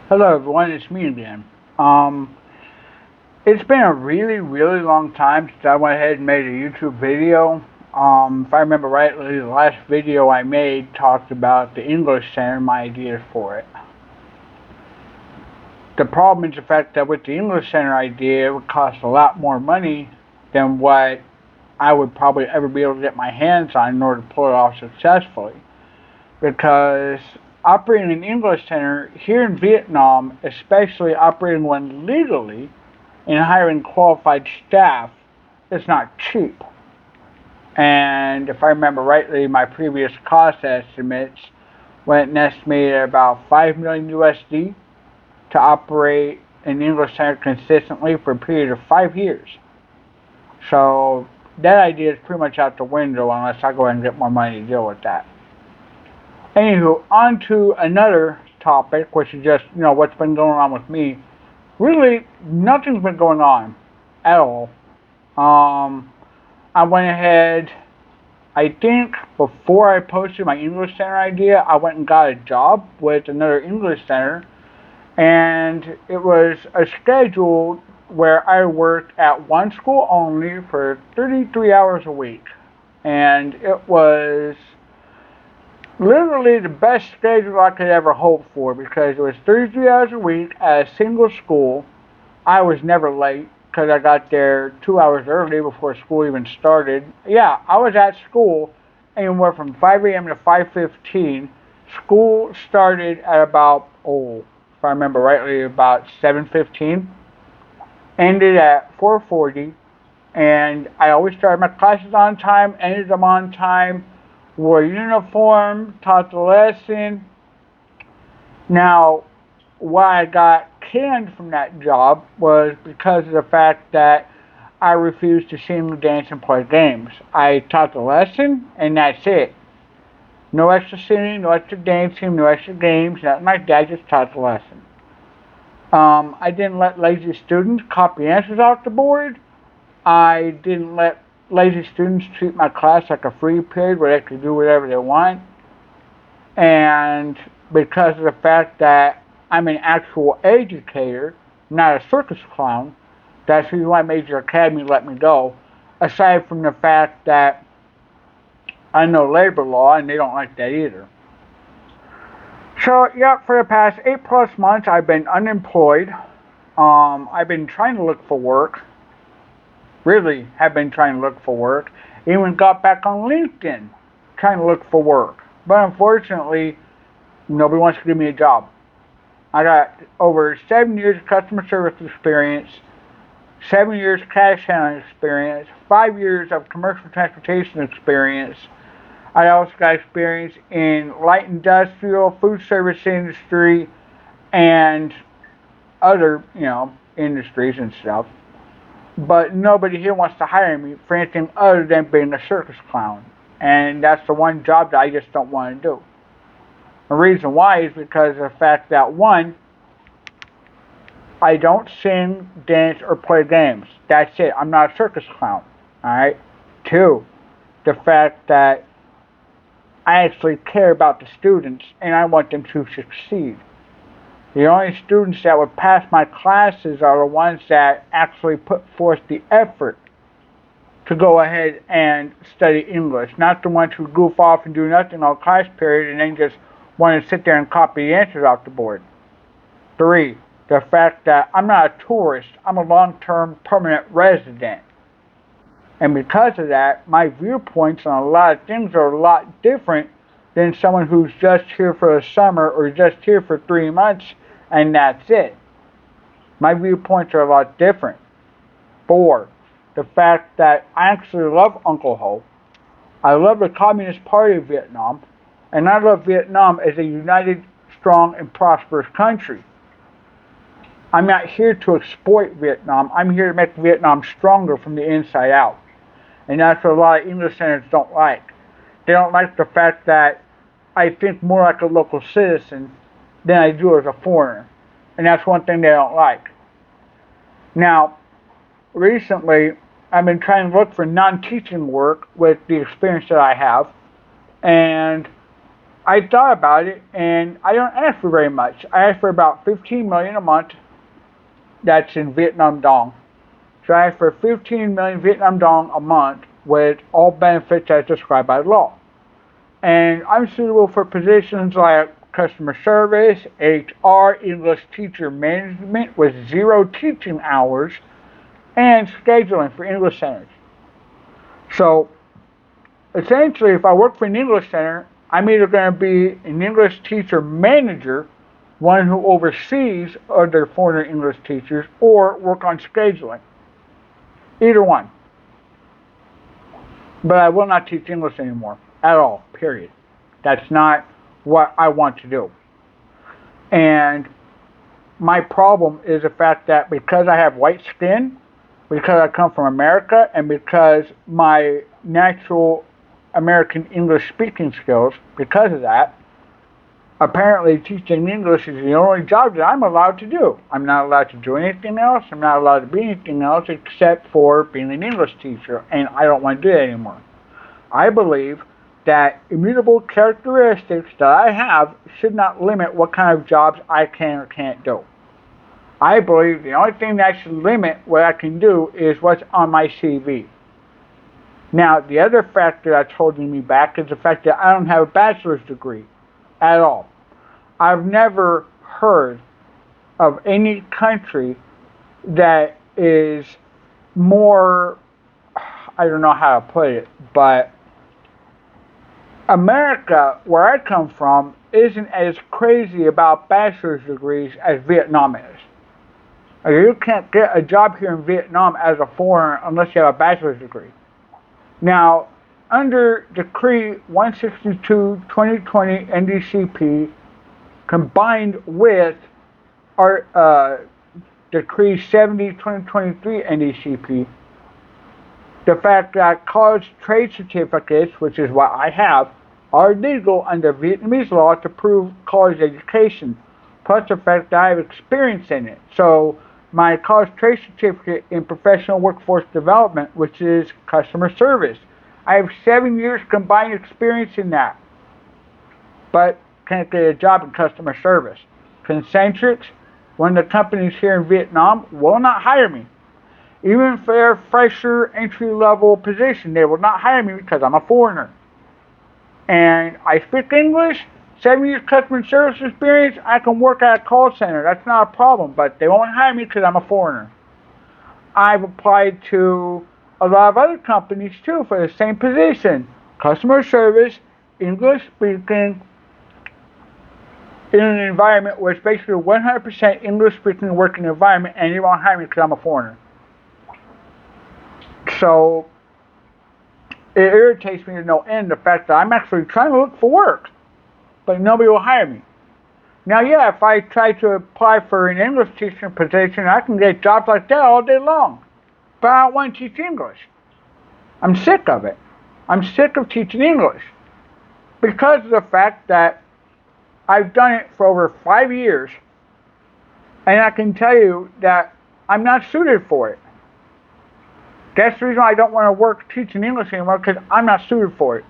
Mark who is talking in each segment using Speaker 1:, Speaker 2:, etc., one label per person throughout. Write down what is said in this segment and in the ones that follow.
Speaker 1: Hello everyone, it's me again. Um, it's been a really long time since I went ahead and made a YouTube video. If I remember rightly, the last video I made talked about the English Center and my ideas for it. The problem is the fact that with the English Center idea, it would cost a lot more money than what I would probably ever be able to get my hands on in order to pull it off successfully. Because operating an English Center here in Vietnam, especially operating one legally, and hiring qualified staff is not cheap. And if I remember rightly, my previous cost estimates went an estimated about 5 million USD to operate an English center consistently for a period of 5 years. So that idea is pretty much out the window unless I go ahead and get more money to deal with that. Anywho, on to another topic, which is just, what's been going on with me. Really, nothing's been going on at all. Um, I went ahead, I think before I posted my English Center idea, I went and got a job with another English Center, and it was a schedule where I worked at one school only for 33 hours a week. And it was literally the best schedule I could ever hope for because it was 33 hours a week at a single school. I was never late because I got there 2 hours early before school even started. Yeah, I was at school anywhere from 5 a.m. to 5:15. School started at about, if I remember rightly, about 7:15. Ended at 4:40, and I always started my classes on time, ended them on time, wore uniform, taught the lesson. Now, why I got canned from that job was because of the fact that I refused to sing, dance, and play games. I taught the lesson, and that's it. No extra singing, no extra dancing, no extra games, nothing like that, just taught the lesson. I didn't let lazy students copy answers off the board. I didn't let lazy students treat my class like a free period where they could do whatever they want. And because of the fact that I'm an actual educator, not a circus clown, that's the reason why Major Academy let me go. Aside from the fact that I know labor law and they don't like that either. So, yeah, for the past 8+ months, I've been unemployed. I've been trying to look for work. Really have been trying to look for work. Even got back on LinkedIn trying to look for work. But unfortunately, nobody wants to give me a job. I got over 7 years of customer service experience, 7 years cash handling experience, 5 years of commercial transportation experience. I also got experience in light industrial, food service industry, and other, industries and stuff. But nobody here wants to hire me for anything other than being a circus clown. And that's the one job that I just don't want to do. The reason why is because of the fact that one, I don't sing, dance, or play games. That's it. I'm not a circus clown. Alright? Two, the fact that I actually care about the students and I want them to succeed. The only students that would pass my classes are the ones that actually put forth the effort to go ahead and study English, not the ones who goof off and do nothing all class period and then just want to sit there and copy the answers off the board. Three, the fact that I'm not a tourist, I'm a long-term permanent resident. And because of that, my viewpoints on a lot of things are a lot different than someone who's just here for the summer or just here for 3 months and that's it. My viewpoints are a lot different. Four, the fact that I actually love Uncle Ho. I love the Communist Party of Vietnam, and I love Vietnam as a united, strong, and prosperous country. I'm not here to exploit Vietnam. I'm here to make Vietnam stronger from the inside out. And that's what a lot of English centers don't like. They don't like the fact that I think more like a local citizen than I do as a foreigner. And that's one thing they don't like. Now, recently, I've been trying to look for non-teaching work with the experience that I have. And I thought about it, and I don't ask for very much. I ask for about 15 million a month. That's in Vietnam Dong. So I ask for 15 million Vietnam Dong a month with all benefits as described by law. And I'm suitable for positions like customer service, HR, English teacher management with 0 teaching hours, and scheduling for English centers. So essentially, if I work for an English center, I'm either going to be an English teacher manager, one who oversees other foreign English teachers, or work on scheduling. Either one. But I will not teach English anymore. At all. Period. That's not what I want to do. And my problem is the fact that because I have white skin, because I come from America, and because my natural American English speaking skills, because of that, apparently teaching English is the only job that I'm allowed to do. I'm not allowed to do anything else. I'm not allowed to be anything else except for being an English teacher, and I don't want to do that anymore. I believe that immutable characteristics that I have should not limit what kind of jobs I can or can't do. I believe the only thing that should limit what I can do is what's on my CV. Now, the other factor that's holding me back is the fact that I don't have a bachelor's degree at all. I've never heard of any country that is more, I don't know how to put it, but America, where I come from, isn't as crazy about bachelor's degrees as Vietnam is. You can't get a job here in Vietnam as a foreigner unless you have a bachelor's degree. Now, under Decree 162-2020 NDCP, combined with our Decree 70-2023 NDCP, the fact that college trade certificates, which is what I have, are legal under Vietnamese law to prove college education, plus the fact that I have experience in it. So my college trade certificate in professional workforce development, which is customer service, I have 7 years combined experience in that, but can't get a job in customer service. Concentrix, one of the companies here in Vietnam, will not hire me. Even for their fresher entry-level position, they will not hire me because I'm a foreigner. And I speak English, 7 years customer service experience, I can work at a call center. That's not a problem, but they won't hire me because I'm a foreigner. I've applied to a lot of other companies too for the same position. Customer service, English speaking, in an environment where it's basically 100% English speaking working environment, and they won't hire me because I'm a foreigner. So it irritates me to no end the fact that I'm actually trying to look for work, but nobody will hire me. Now, yeah, if I try to apply for an English teaching position, I can get jobs like that all day long. But I don't want to teach English. I'm sick of it. I'm sick of teaching English because of the fact that I've done it for over 5 years, and I can tell you that I'm not suited for it. That's the reason I don't want to work teaching English anymore, because I'm not suited for it.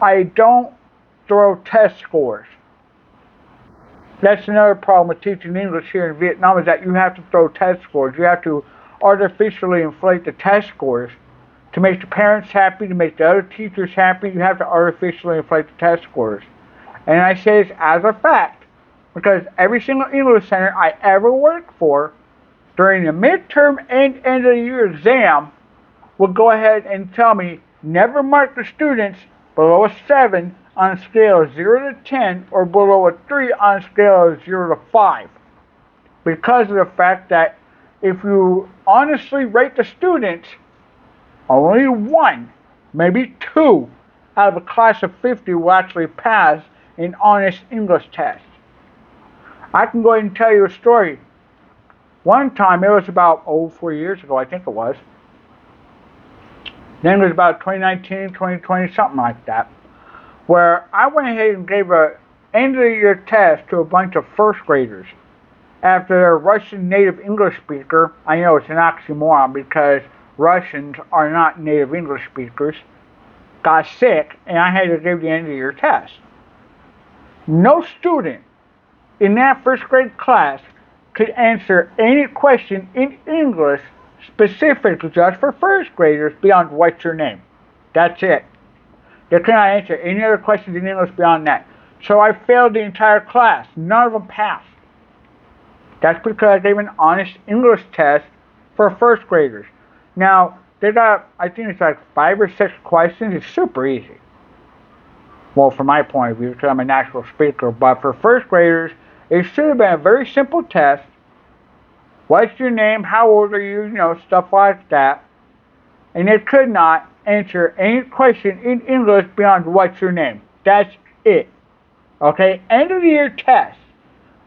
Speaker 1: I don't throw test scores. That's another problem with teaching English here in Vietnam, is that you have to throw test scores. You have to artificially inflate the test scores to make the parents happy, to make the other teachers happy. You have to artificially inflate the test scores. And I say this as a fact, because every single English center I ever worked for, during the midterm and end of the year exam, would go ahead and tell me never mark the students below a 7 on a scale of 0 to 10 or below a 3 on a scale of 0 to 5. Because of the fact that if you honestly rate the students, only 1, maybe 2 out of a class of 50 will actually pass an honest English test. I can go ahead and tell you a story. One time, it was about 4 years ago, I think it was. Then it was about 2019, 2020, something like that, where I went ahead and gave a end of the year test to a bunch of first graders. After a Russian native English speaker, I know it's an oxymoron because Russians are not native English speakers, got sick, and I had to give the end of the year test. No student in that first grade class could answer any question in English specifically just for first graders beyond what's your name. That's it. They cannot answer any other questions in English beyond that. So I failed the entire class. None of them passed. That's because I gave an honest English test for first graders. Now, they got, I think it's like 5 or 6 questions. It's super easy. Well, from my point of view, because I'm a natural speaker. But for first graders, it should have been a very simple test. What's your name? How old are you? You know, stuff like that. And they could not answer any question in English beyond what's your name. That's it. Okay? End of the year test.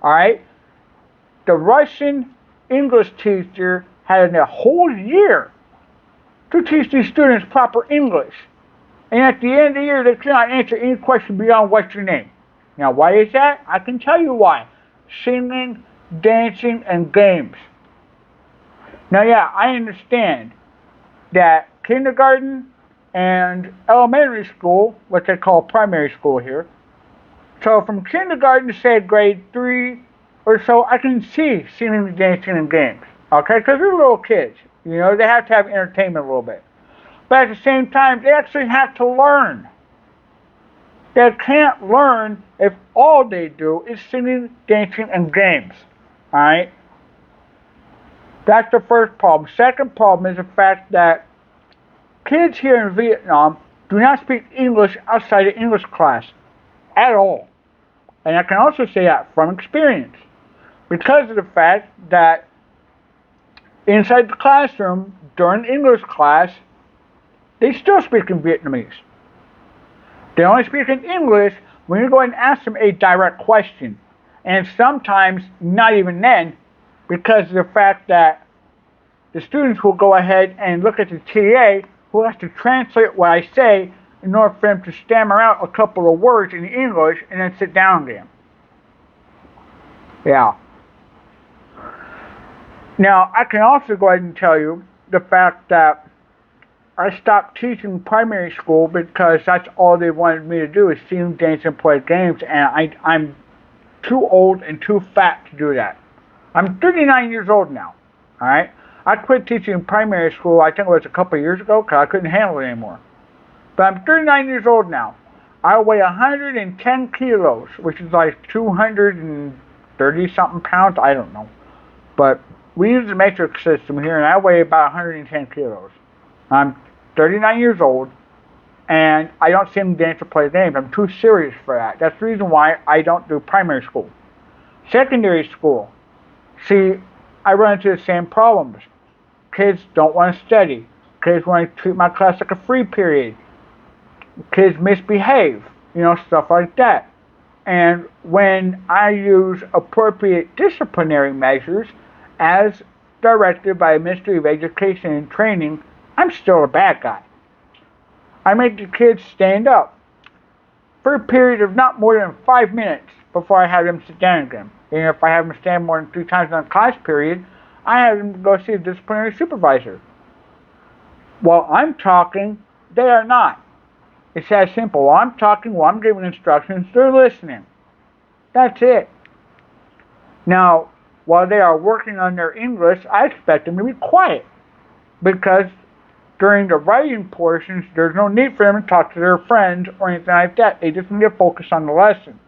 Speaker 1: Alright? The Russian English teacher had a whole year to teach these students proper English. And at the end of the year, they cannot answer any question beyond what's your name. Now, why is that? I can tell you why. Singing, dancing, and games. Now, yeah, I understand that kindergarten and elementary school, what they call primary school here, so from kindergarten to say grade 3 or so, I can see singing, dancing, and games. Okay, because they're little kids. You know, they have to have entertainment a little bit. But at the same time, they actually have to learn. They can't learn if all they do is singing, dancing, and games. Alright? That's the first problem. Second problem is the fact that kids here in Vietnam do not speak English outside of English class at all. And I can also say that from experience. Because of the fact that inside the classroom, during English class, they still speak in Vietnamese. They only speak in English when you go and ask them a direct question. And sometimes not even then, because of the fact that the students will go ahead and look at the TA who has to translate what I say in order for them to stammer out a couple of words in English and then sit down again. Yeah. Now, I can also go ahead and tell you the fact that I stopped teaching primary school because that's all they wanted me to do is sing, dance, and play games, and I'm too old and too fat to do that. I'm 39 years old now, alright? I quit teaching primary school, I think it was a couple of years ago, because I couldn't handle it anymore. But I'm 39 years old now. I weigh 110 kilos, which is like 230 something pounds, I don't know. But we use the matrix system here, and I weigh about 110 kilos. I'm 39 years old, and I don't sing, dance, or play games. I'm too serious for that. That's the reason why I don't do primary school. Secondary school. See, I run into the same problems. Kids don't want to study. Kids want to treat my class like a free period. Kids misbehave. You know, stuff like that. And when I use appropriate disciplinary measures as directed by the Ministry of Education and Training, I'm still a bad guy. I make the kids stand up for a period of not more than 5 minutes before I have them sit down again. And if I have them stand more than 3 times in a class period, I have them go see a disciplinary supervisor. While I'm talking, they are not. It's that simple. While I'm talking, while I'm giving instructions, they're listening. That's it. Now, while they are working on their English, I expect them to be quiet. Because during the writing portions, there's no need for them to talk to their friends or anything like that. They just need to focus on the lesson.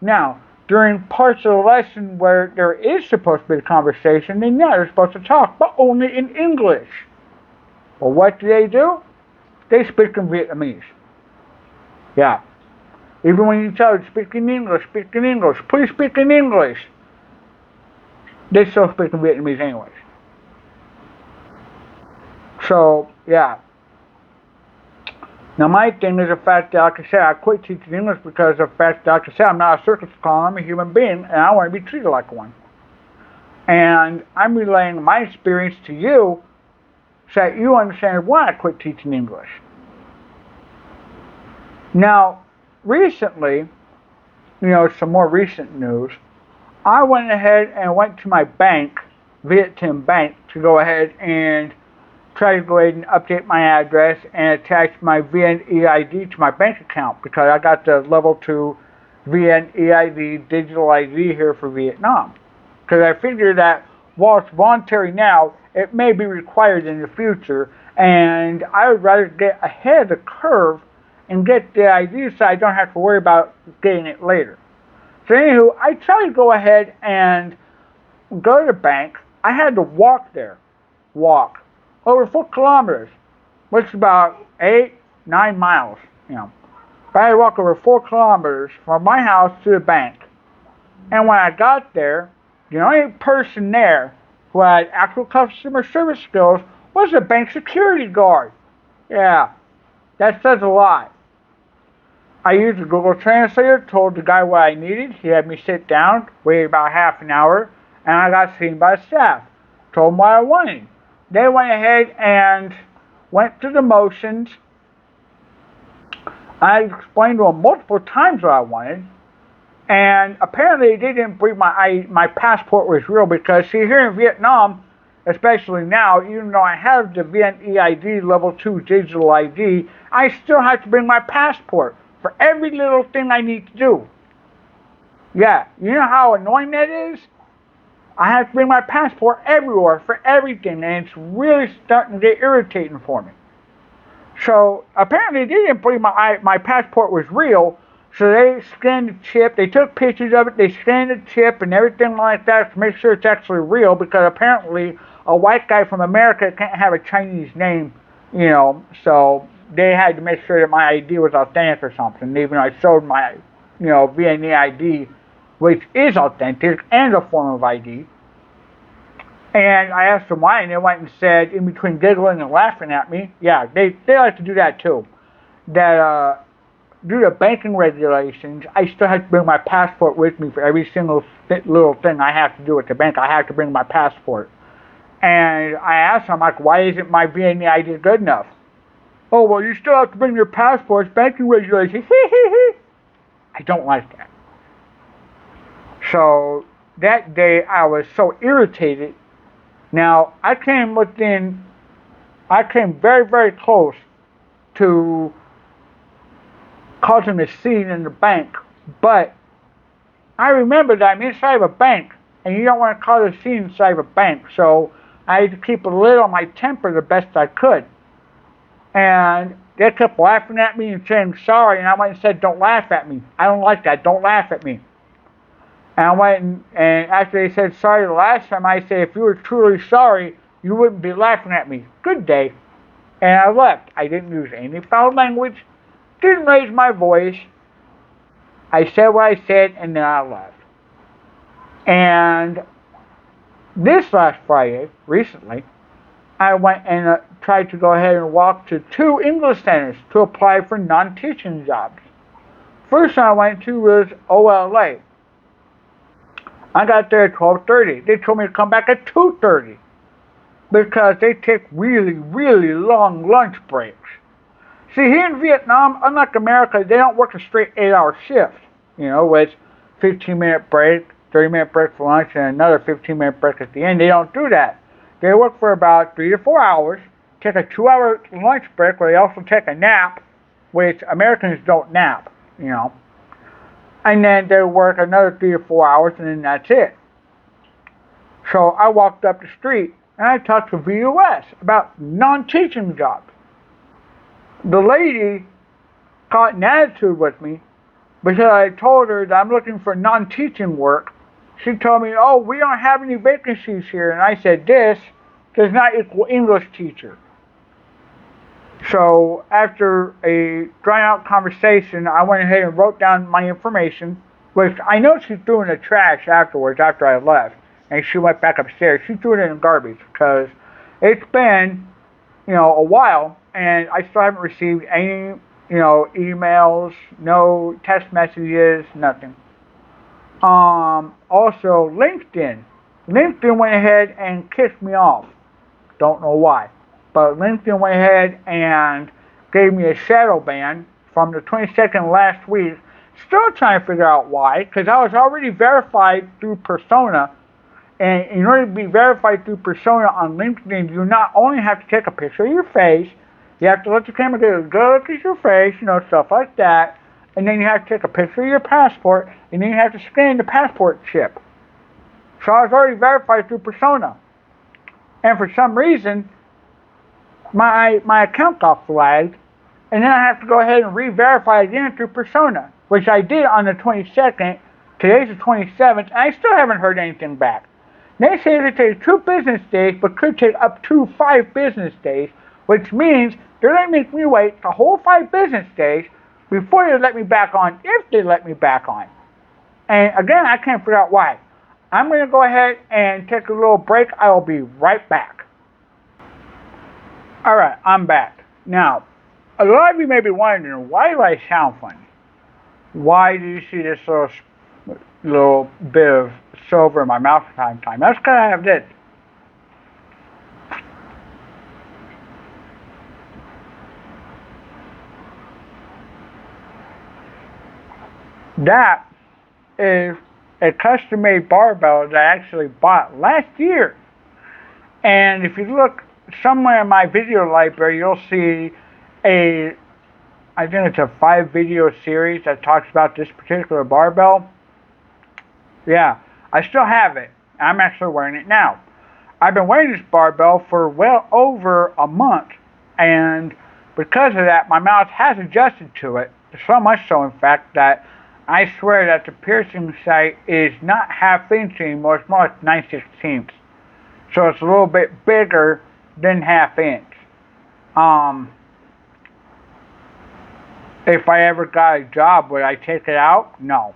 Speaker 1: Now, during parts of the lesson where there is supposed to be a conversation, then yeah, they're supposed to talk, but only in English. Well, what do? They speak in Vietnamese. Yeah. Even when you tell them, speak in English, please speak in English. They still speak in Vietnamese anyways. So, yeah. Now, my thing is the fact that, like I said, I quit teaching English because of the fact that, like I said, I'm not a circus clown, I'm a human being, and I want to be treated like one. And I'm relaying my experience to you so that you understand why I quit teaching English. Now, recently, some more recent news, I went ahead and went to my bank, Vietcombank, to go ahead and try to go ahead and update my address and attach my VNEID to my bank account because I got the level 2 VNEID digital ID here for Vietnam. Because I figure that while it's voluntary now, it may be required in the future, and I would rather get ahead of the curve and get the ID so I don't have to worry about getting it later. So anywho, I try to go ahead and go to the bank. I had to walk there. Walk. Over 4 kilometers, which is about 8-9 miles, you know. But I had to walk over 4 kilometers from my house to the bank. And when I got there, the only person there who had actual customer service skills was a bank security guard. Yeah, that says a lot. I used the Google Translator, told the guy what I needed. He had me sit down, waited about half an hour, and I got seen by staff. Told them what I wanted. They went ahead and went through the motions. I explained to them multiple times what I wanted. And apparently they didn't believe my passport was real because, see, here in Vietnam, especially now, even though I have the VNEID level 2 digital ID, I still have to bring my passport for every little thing I need to do. Yeah, you know how annoying that is? I have to bring my passport everywhere for everything, and it's really starting to get irritating for me. So apparently they didn't believe my passport was real, so they scanned the chip, they took pictures of it, they scanned the chip and everything like that to make sure it's actually real, because apparently a white guy from America can't have a Chinese name, you know, so they had to make sure that my ID was authentic or something, even though I showed my, you know, VNA ID, which is authentic and a form of ID. And I asked them why, and they went and said, in between giggling and laughing at me, yeah, they like to do that too, that due to banking regulations, I still have to bring my passport with me for every single little thing I have to do at the bank. I have to bring my passport. And I asked them, like, why isn't my VNA ID good enough? Oh, well, you still have to bring your passports, banking regulations. I don't like that. So that day I was so irritated. Now, I came very, very close to causing a scene in the bank, but I remembered that I'm inside of a bank, and you don't want to cause a scene inside of a bank, so I had to keep a lid on my temper the best I could. And they kept laughing at me and saying sorry, and I went and said, don't laugh at me. I don't like that. Don't laugh at me. And I went and after they said sorry the last time, I said, if you were truly sorry, you wouldn't be laughing at me. Good day. And I left. I didn't use any foul language, didn't raise my voice. I said what I said, and then I left. And this last Friday, recently, I went and tried to go ahead and walk to 2 English centers to apply for non-teaching jobs. First one I went to was OLA. I got there at 12:30. They told me to come back at 2:30 because they take really, really long lunch breaks. See, here in Vietnam, unlike America, they don't work a straight 8-hour shift, you know, with 15-minute break, 30-minute break for lunch, and another 15-minute break at the end. They don't do that. They work for about 3 to 4 hours, take a 2-hour lunch break where they also take a nap, which Americans don't nap, you know. And then they work another 3 to 4 hours, and then that's it. So I walked up the street, and I talked to VUS about non-teaching jobs. The lady caught an attitude with me because I told her that I'm looking for non-teaching work. She told me, oh, we don't have any vacancies here. And I said, this does not equal English teacher. So after a drawn-out conversation, I went ahead and wrote down my information, which I know she threw in the trash afterwards, after I left, and she went back upstairs. She threw it in the garbage because it's been, you know, a while, and I still haven't received any, you know, emails, no text messages, nothing. Also LinkedIn. LinkedIn went ahead and kicked me off. Don't know why. But LinkedIn went ahead and gave me a shadow ban from the 22nd last week. Still trying to figure out why, because I was already verified through Persona, And in order to be verified through persona on LinkedIn, you not only have to take a picture of your face, you have to let the camera get a good look at your face, stuff like that. And then you have to take a picture of your passport, and then you have to scan the passport chip. So I was already verified through persona. And for some reason, my account got flagged, and then I have to go ahead and re-verify again through persona, which I did on the 22nd. Today's the 27th, and I still haven't heard anything back. They say it takes 2 business days, but could take up to 5 business days, which means they're going to make me wait the whole 5 business days before they let me back on, if they let me back on. And again, I can't figure out why. I'm going to go ahead and take a little break. I will be right back. Alright, I'm back. Now, a lot of you may be wondering, why do I sound funny? Why do you see this little bit of silver in my mouth from time to time? That's because I have this. That is a custom-made barbell that I actually bought last year. And if you look somewhere in my video library, you'll see I think it's a 5-video series that talks about this particular barbell. Yeah, I still have it. I'm actually wearing it now. I've been wearing this barbell for well over a month, and because of that, my mouth has adjusted to it. So much so, in fact, that I swear that the piercing site is not ½ inch anymore. It's more like 9/16. So it's a little bit bigger than ½ inch. If I ever got a job, would I take it out? No.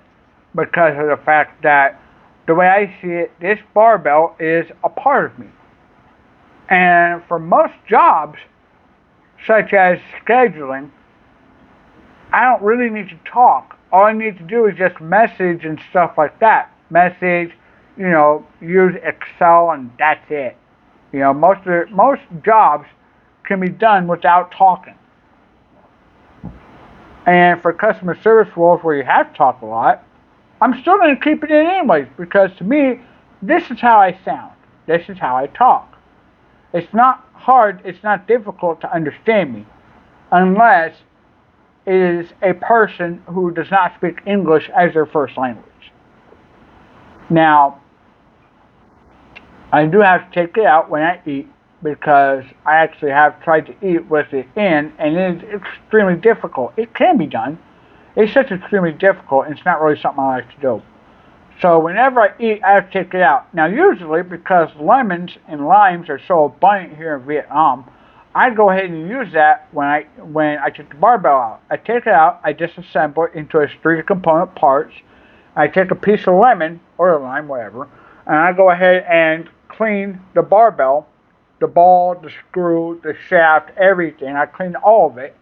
Speaker 1: Because of the fact that the way I see it, this barbell is a part of me. And for most jobs, such as scheduling, I don't really need to talk. All I need to do is just message and stuff like that. Message, use Excel, and that's it. Most jobs can be done without talking. And for customer service roles where you have to talk a lot, I'm still going to keep it in anyways, because to me, this is how I sound. This is how I talk. It's not hard, it's not difficult to understand me, unless it is a person who does not speak English as their first language. Now, I do have to take it out when I eat, because I actually have tried to eat with it in, and it is extremely difficult. It can be done. It's just extremely difficult, and it's not really something I like to do. So whenever I eat, I have to take it out. Now usually, because lemons and limes are so abundant here in Vietnam, I go ahead and use that when I take the barbell out. I take it out, I disassemble it into its 3 component parts. I take a piece of lemon, or a lime, whatever, and I go ahead and clean the barbell, the ball, the screw, the shaft, everything. I clean all of it.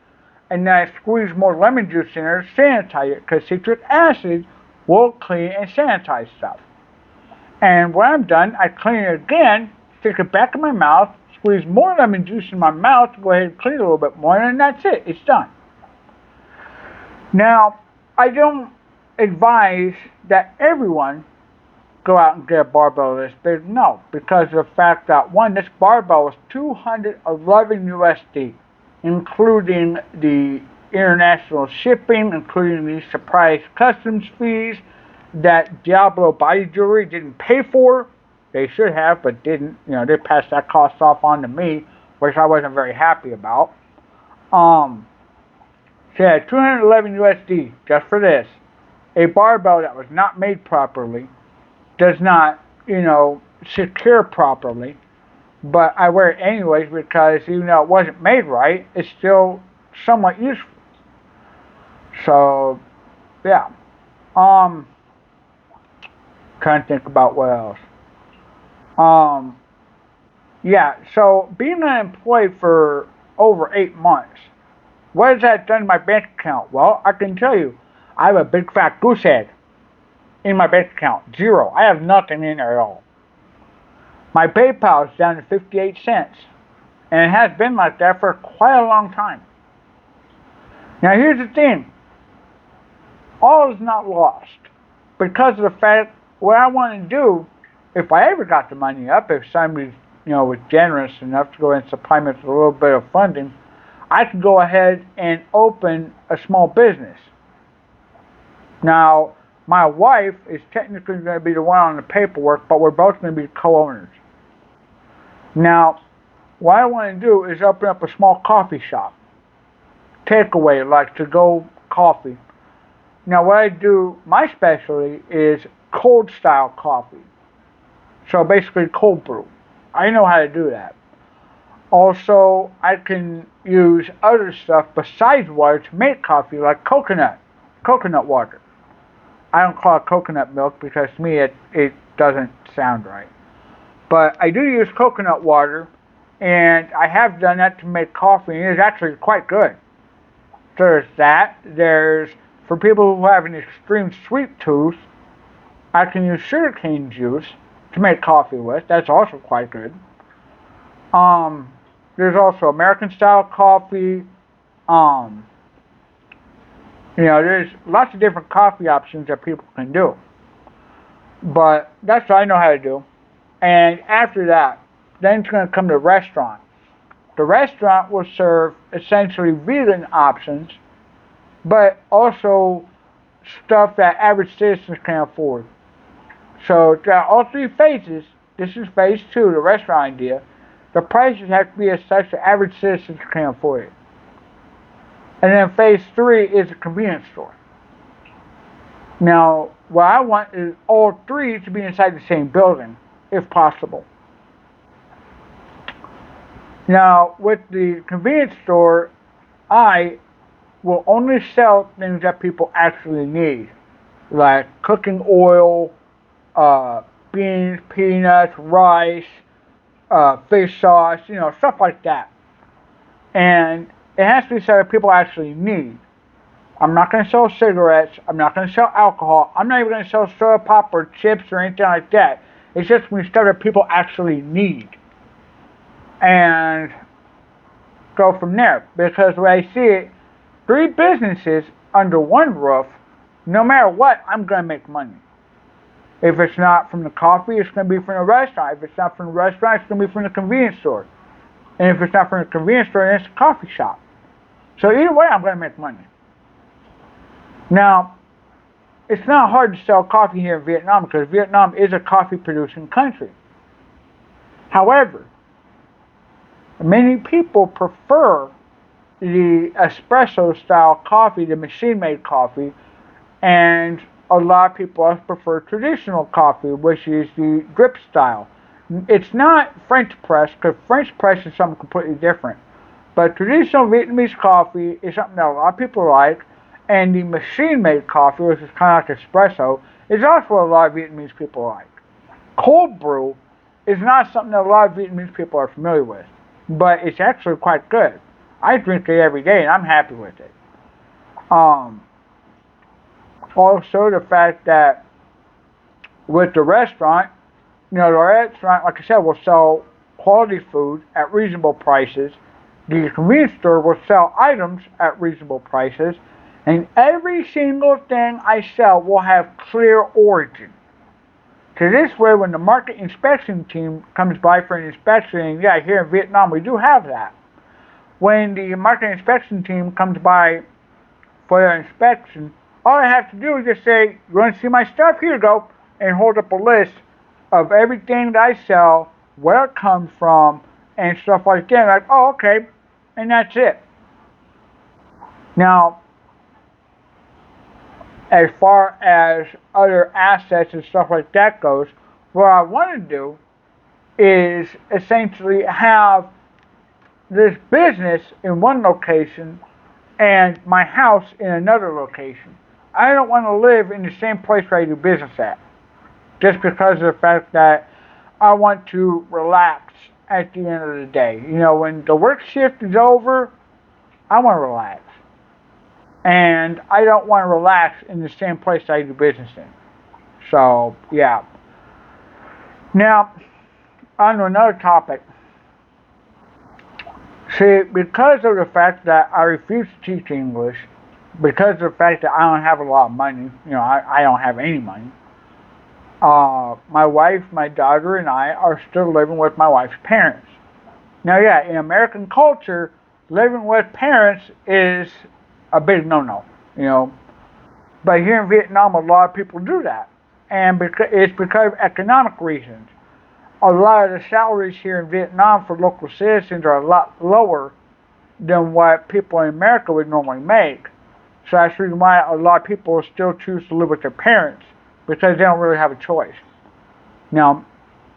Speaker 1: And then I squeeze more lemon juice in there to sanitize it, because citric acid will clean and sanitize stuff. And when I'm done, I clean it again, stick it back in my mouth, squeeze more lemon juice in my mouth, go ahead and clean it a little bit more, and that's it. It's done. Now, I don't advise that everyone go out and get a barbell this big. No, because of the fact that, one, this barbell was $211 USD, including the international shipping, including the surprise customs fees that Diablo Body Jewelry didn't pay for. They should have, but didn't. They passed that cost off on to me, which I wasn't very happy about. So yeah, 211 USD just for this. A barbell that was not made properly, does not, secure properly, but I wear it anyways because even though it wasn't made right, it's still somewhat useful. So, yeah. Trying to think about what else. Yeah, so being unemployed for over 8 months, what has that done to my bank account? Well, I can tell you, I have a big fat goose egg in my bank account. 0. I have nothing in there at all. My PayPal is down to 58 cents. And it has been like that for quite a long time. Now here's the thing. All is not lost. Because of the fact, what I want to do if I ever got the money up, if somebody, was generous enough to go and supply me with a little bit of funding, I could go ahead and open a small business. Now, my wife is technically going to be the one on the paperwork, but we're both going to be co-owners. Now, what I want to do is open up a small coffee shop, takeaway, like to-go coffee. Now, what I do, my specialty is cold style coffee. So basically, cold brew. I know how to do that. Also, I can use other stuff besides water to make coffee, like coconut water. I don't call it coconut milk because to me it doesn't sound right. But I do use coconut water, and I have done that to make coffee, and it's actually quite good. There's that. There's, for people who have an extreme sweet tooth, I can use sugarcane juice to make coffee with. That's also quite good. There's also American style coffee. Um, there's lots of different coffee options that people can do. But that's what I know how to do. And after that, then it's going to come to the restaurant. The restaurant will serve essentially vegan options, but also stuff that average citizens can afford. So all three phases. This is phase two, the restaurant idea. The prices have to be as such that average citizens can afford it. And then phase three is a convenience store. Now, what I want is all three to be inside the same building, if possible. Now, with the convenience store, I will only sell things that people actually need, like cooking oil, beans, peanuts, rice, fish sauce, stuff like that. And it has to be stuff that people actually need. I'm not going to sell cigarettes. I'm not going to sell alcohol. I'm not even going to sell soda pop or chips or anything like that. It's just when stuff that people actually need. And go from there. Because the way I see it, three businesses under one roof, no matter what, I'm going to make money. If it's not from the coffee, it's going to be from the restaurant. If it's not from the restaurant, it's going to be from the convenience store. And if it's not from the convenience store, then it's a coffee shop. So either way, I'm going to make money. Now, it's not hard to sell coffee here in Vietnam because Vietnam is a coffee producing country. However, many people prefer the espresso style coffee, the machine made coffee, and a lot of people also prefer traditional coffee, which is the drip style. It's not French press, because French press is something completely different. But traditional Vietnamese coffee is something that a lot of people like, and the machine-made coffee, which is kind of like espresso, is also what a lot of Vietnamese people like. Cold brew is not something that a lot of Vietnamese people are familiar with, but it's actually quite good. I drink it every day, and I'm happy with it. Also, the fact that with the restaurant, the restaurant, like I said, will sell quality food at reasonable prices. The convenience store will sell items at reasonable prices. And every single thing I sell will have clear origin. So this way, when the market inspection team comes by for an inspection, and yeah, here in Vietnam we do have that. When the market inspection team comes by for their inspection, all I have to do is just say, "You want to see my stuff? Here you go," and hold up a list of everything that I sell, where it comes from, and stuff like that. Like, oh, okay, and that's it. Now, as far as other assets and stuff like that goes, what I want to do is essentially have this business in one location and my house in another location. I don't want to live in the same place where I do business at, just because of the fact that I want to relax at the end of the day. When the work shift is over, I want to relax. And I don't want to relax in the same place I do business in. So, yeah. Now, on to another topic. See, because of the fact that I refuse to teach English, because of the fact that I don't have a lot of money, I don't have any money, My wife, my daughter, and I are still living with my wife's parents. Now, yeah, in American culture, living with parents is a big no-no, you know. But here in Vietnam, a lot of people do that, and it's because of economic reasons. A lot of the salaries here in Vietnam for local citizens are a lot lower than what people in America would normally make. So that's the reason why a lot of people still choose to live with their parents because they don't really have a choice. Now,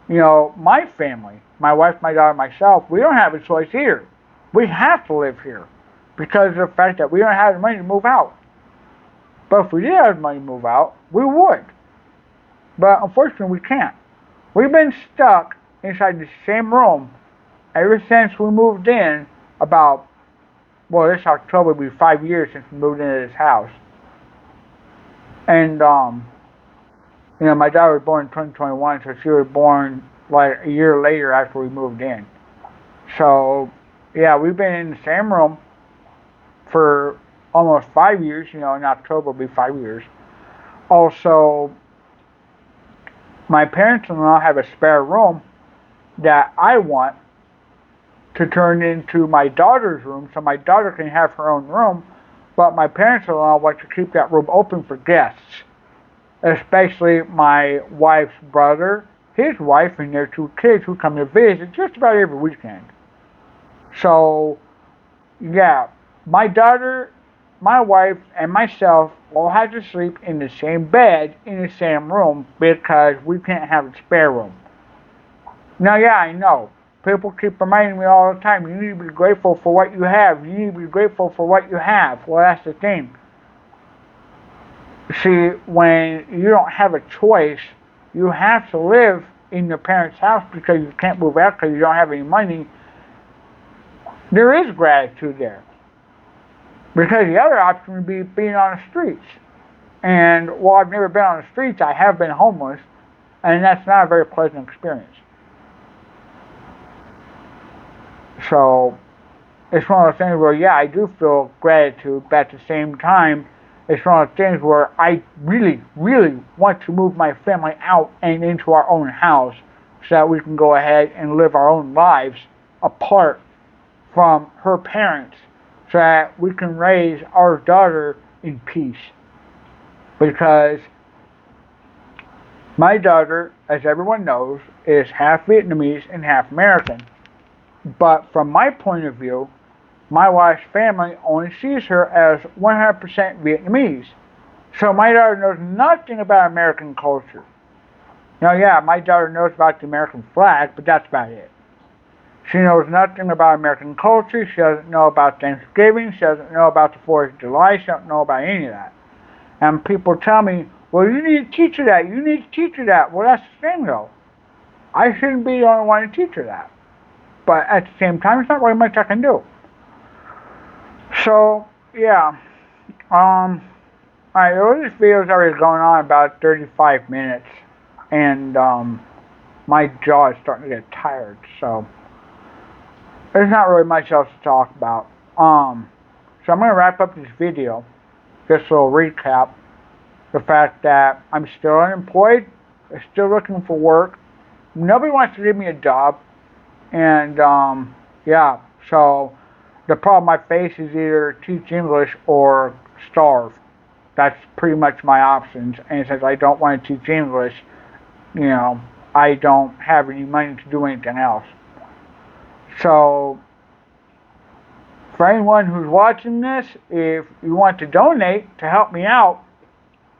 Speaker 1: my family, my wife, my daughter, myself, we don't have a choice here. We have to live here because of the fact that we don't have the money to move out. But if we did have the money to move out, we would. But unfortunately, we can't. We've been stuck inside the same room ever since we moved in about, well, this October will be 5 years since we moved into this house. And, my daughter was born in 2021, so she was born like a year later after we moved in. So, yeah, we've been in the same room for almost 5 years. In October will be 5 years. Also, my parents-in-law have a spare room that I want to turn into my daughter's room so my daughter can have her own room, but my parents-in-law want to keep that room open for guests, especially my wife's brother, his wife, and their 2 kids who come to visit just about every weekend. So, yeah, my daughter, my wife, and myself all have to sleep in the same bed in the same room because we can't have a spare room. Now, yeah, I know. People keep reminding me all the time, you need to be grateful for what you have. You need to be grateful for what you have. Well, that's the thing. See, when you don't have a choice, you have to live in your parents' house because you can't move out because you don't have any money. There is gratitude there. Because the other option would be being on the streets. And while I've never been on the streets, I have been homeless, and that's not a very pleasant experience. So, it's one of those things where, yeah, I do feel gratitude, but at the same time, it's one of those things where I really, really want to move my family out and into our own house so that we can go ahead and live our own lives apart from her parents so that we can raise our daughter in peace. Because my daughter, as everyone knows, is half Vietnamese and half American. But from my point of view, my wife's family only sees her as 100% Vietnamese. So my daughter knows nothing about American culture. Now, yeah, my daughter knows about the American flag, but that's about it. She knows nothing about American culture. She doesn't know about Thanksgiving. She doesn't know about the 4th of July. She doesn't know about any of that. And people tell me, well, you need to teach her that. You need to teach her that. Well, that's the thing, though. I shouldn't be the only one to teach her that. But at the same time, it's not really much I can do. So, yeah. Alright, well, this video's already going on about 35 minutes. And, my jaw is starting to get tired, so there's not really much else to talk about. So I'm going to wrap up this video. Just a little recap. The fact that I'm still unemployed. I'm still looking for work. Nobody wants to give me a job. And, yeah. So the problem I face is either teach English or starve. That's pretty much my options. And since I don't want to teach English, I don't have any money to do anything else. So, for anyone who's watching this, if you want to donate to help me out,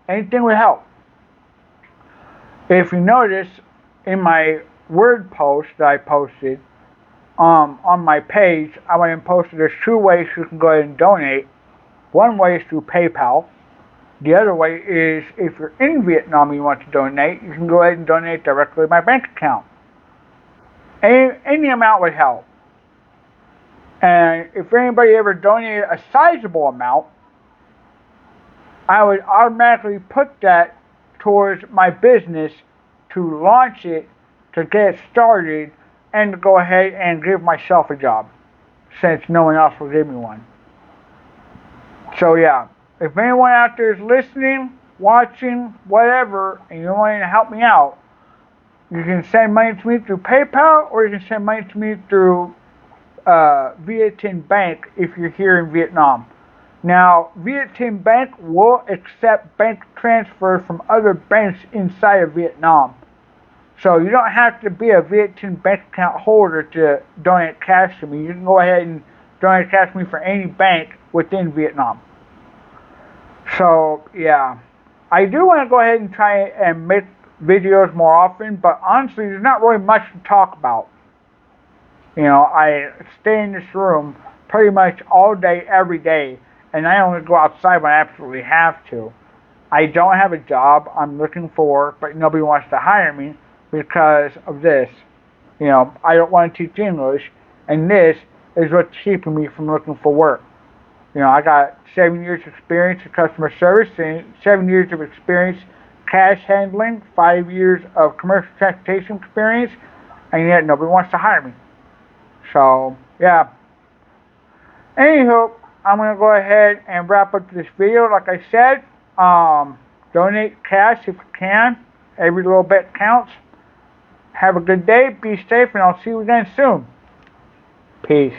Speaker 1: anything would help. If you notice, in my Word post that I posted on my page, I went and posted there's 2 ways you can go ahead and donate. One way is through PayPal. The other way is if you're in Vietnam and you want to donate, you can go ahead and donate directly to my bank account. Any amount would help. And if anybody ever donated a sizable amount, I would automatically put that towards my business to launch it, to get it started, and to go ahead and give myself a job, since no one else will give me one. So yeah, if anyone out there is listening, watching, whatever, and you want to help me out, you can send money to me through PayPal or you can send money to me through Viettin Bank if you're here in Vietnam. Now, Viettin Bank will accept bank transfers from other banks inside of Vietnam. So you don't have to be a Viettin bank account holder to donate cash to me. You can go ahead and donate cash to me for any bank within Vietnam. So, yeah. I do want to go ahead and try and make videos more often, but honestly, there's not really much to talk about. You know, I stay in this room pretty much all day, every day, and I only go outside when I absolutely have to. I don't have a job I'm looking for, but nobody wants to hire me because of this. You know, I don't want to teach English, and this is what's keeping me from looking for work. You know, I got 7 years experience in customer service, and 7 years of experience cash handling, 5 years of commercial transportation experience, and yet nobody wants to hire me. So, yeah. Anywho, I'm going to go ahead and wrap up this video. Like I said, donate cash if you can. Every little bit counts. Have a good day, be safe, and I'll see you again soon. Peace.